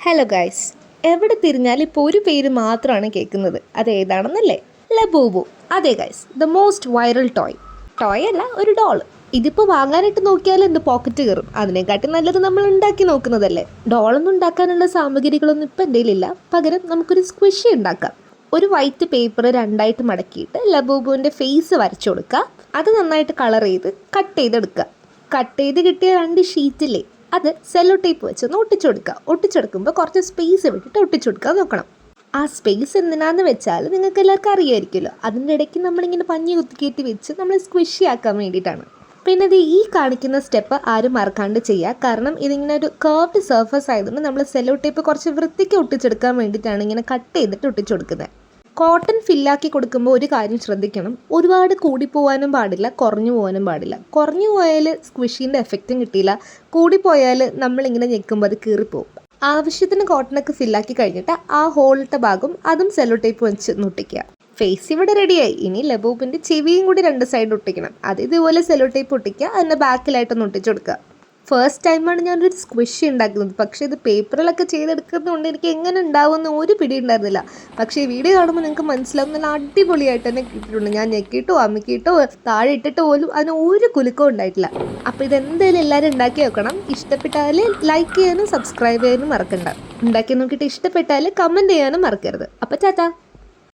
Hello guys, എവിടെ തിരിഞ്ഞാലും ഇപ്പോൾ ഒരു പേര് മാത്രമാണ് കേൾക്കുന്നത്. അത് ഏതാണെന്നല്ലേ? ലബൂബു. അതെ guys, the most viral toy അല്ല, ഒരു ഡോൾ. ഇതിപ്പോൾ വാങ്ങാനായിട്ട് നോക്കിയാൽ എൻ്റെ പോക്കറ്റ് കയറും. അതിനെക്കാട്ടി നല്ലത് നമ്മൾ ഉണ്ടാക്കി നോക്കുന്നതല്ലേ. ഡോളൊന്നും ഉണ്ടാക്കാനുള്ള സാമഗ്രികളൊന്നും ഇപ്പം എൻ്റെ കയ്യിലില്ല. പകരം നമുക്കൊരു സ്ക്വിഷി ഉണ്ടാക്കാം. ഒരു വൈറ്റ് പേപ്പർ രണ്ടായിട്ട് മടക്കിയിട്ട് ലബൂബുവിൻ്റെ ഫേസ് വരച്ചു കൊടുക്കുക. അത് നന്നായിട്ട് കളർ ചെയ്ത് കട്ട് ചെയ്തെടുക്കുക. കട്ട് ചെയ്ത് കിട്ടിയ 2 ഷീറ്റില്ലേ, അത് സെല്ലോ ടേപ്പ് വെച്ച് ഒന്ന് ഒട്ടിച്ചെടുക്കുമ്പോൾ കുറച്ച് സ്പേസ് വിട്ടിട്ട് ഒട്ടിച്ചെടുക്കാൻ നോക്കണം. ആ സ്പേസ് എന്തിനാന്ന് വെച്ചാൽ നിങ്ങൾക്ക് എല്ലാവർക്കും അറിയാമായിരിക്കുമല്ലോ. അതിൻ്റെ ഇടയ്ക്ക് നമ്മളിങ്ങനെ പഞ്ഞി കുത്തിക്കയറ്റി വെച്ച് നമ്മൾ സ്ക്വിഷി ആക്കാൻ വേണ്ടിയിട്ടാണ്. പിന്നെ ഇത് ഈ കാണിക്കുന്ന സ്റ്റെപ്പ് ആരും മറക്കാണ്ട് ചെയ്യുക. കാരണം ഇതിങ്ങനെ ഒരു കർവ്ഡ് സർഫസ് ആയതുകൊണ്ട് നമ്മൾ സെല്ലോ ടേപ്പ് കുറച്ച് വൃത്തിക്ക് ഒട്ടിച്ചെടുക്കാൻ വേണ്ടിയിട്ടാണ് ഇങ്ങനെ കട്ട് ചെയ്തിട്ട് ഒട്ടിച്ചു കൊടുക്കുന്നത്. കോട്ടൺ ഫില്ലാക്കി കൊടുക്കുമ്പോൾ ഒരു കാര്യം ശ്രദ്ധിക്കണം, ഒരുപാട് കൂടിപ്പോവാനും പാടില്ല, കുറഞ്ഞു പോകാനും പാടില്ല. കുറഞ്ഞു പോയാൽ സ്ക്വിഷീൻ്റെ എഫക്റ്റും കിട്ടിയില്ല, കൂടിപ്പോയാൽ നമ്മളിങ്ങനെ ഞെക്കുമ്പോൾ അത് കീറിപ്പോവും. ആവശ്യത്തിന് കോട്ടണൊക്കെ ഫില്ലാക്കി കഴിഞ്ഞിട്ട് ആ ഹോളിട്ട ഭാഗം അതും സെല്ലോ ടേപ്പ് വെച്ച് ഒട്ടിക്കുക. ഫേസ് ഇവിടെ റെഡിയായി. ഇനി ലബൂബിൻ്റെ ചെവിയും കൂടി 2 സൈഡ് ഒട്ടിക്കണം. അത് ഇതുപോലെ സെല്ലോ ടേപ്പ് ഒട്ടിക്കുക, അതിൻ്റെ ബാക്കിലായിട്ടൊന്ന് ഒട്ടിച്ചു കൊടുക്കുക. ഫസ്റ്റ് ടൈമാണ് ഞാനൊരു സ്ക്വിഷി ഉണ്ടാക്കുന്നത്. പക്ഷേ ഇത് പേപ്പറിലൊക്കെ ചെയ്തെടുക്കുന്നതുകൊണ്ട് എനിക്ക് എങ്ങനെ ഉണ്ടാവുമെന്ന് ഒരു പിടി ഉണ്ടായിരുന്നില്ല. പക്ഷേ ഈ വീഡിയോ കാണുമ്പോൾ നിങ്ങൾക്ക് മനസ്സിലാവും, നല്ല അടിപൊളിയായിട്ട് തന്നെ കിട്ടിയിട്ടുണ്ട്. ഞാൻ ഞെക്കിയിട്ടോ അമ്മിക്കിട്ടോ താഴെ ഇട്ടിട്ടോ പോലും അതിന് ഒരു കുലുക്കവും ഉണ്ടായിട്ടില്ല. അപ്പോൾ ഇതെന്തായാലും എല്ലാവരും ഉണ്ടാക്കി വെക്കണം. ഇഷ്ടപ്പെട്ടാൽ ലൈക്ക് ചെയ്യാനും സബ്സ്ക്രൈബ് ചെയ്യാനും മറക്കണ്ട. ഉണ്ടാക്കി നോക്കിയിട്ട് ഇഷ്ടപ്പെട്ടാൽ കമൻറ്റ് ചെയ്യാനും മറക്കരുത്. അപ്പോൾ ടാറ്റാ.